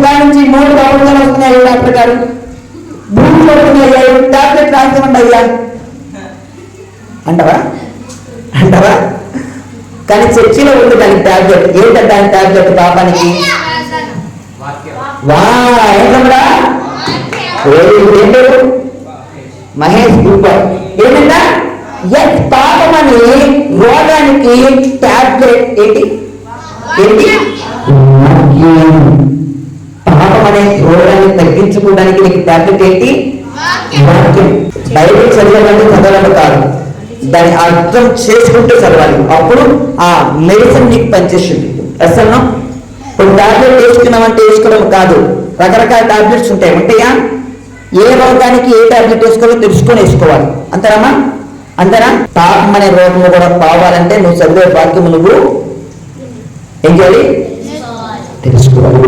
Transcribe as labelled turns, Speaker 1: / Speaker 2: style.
Speaker 1: దాని నుంచి 3 దోమలు వస్తున్నాయి డాక్టర్ గారు, భూమి పడుతున్నాయి, టాబ్లెట్ రాసివ్వండి అయ్యా అంటావా? అంటావా? కానీ చర్చిలో ఉంది దానికి టాబ్లెట్. ఏంటంటే దాని టాబ్లెట్ పాపానికి ఏంటమ్మా మహేష్ సూపర్. ఏంటంటే పాపమని రోగానికి టాబ్లెట్ ఏంటి ఏంటి పాపం అనే రోగాన్ని తగ్గించుకోవడానికి నీకు టాబ్లెట్ ఏంటి? వాక్యం. బైబిల్ చదవాలంటే చదవడం కాదు, దాన్ని అర్థం చేసుకుంటూ చదవాలి. అప్పుడు ఆ మెడిసిన్ నీకు పనిచేస్తుంది. అసలు ఇప్పుడు టాబ్లెట్ వేసుకున్నామంటే వేసుకోవడం కాదు, రకరకాల టాబ్లెట్స్ ఉంటాయా? ఏ రోగానికి ఏ టాబ్లెట్ వేసుకోవాలో తెలుసుకొని వేసుకోవాలి. అంతేనమ్మా? అంతేనా? పాపం అనే రోగం కూడా పోవాలంటే నువ్వు చదివే వాక్యం నువ్వు ఏం చేయాలి? తెలుసుకోవాలి.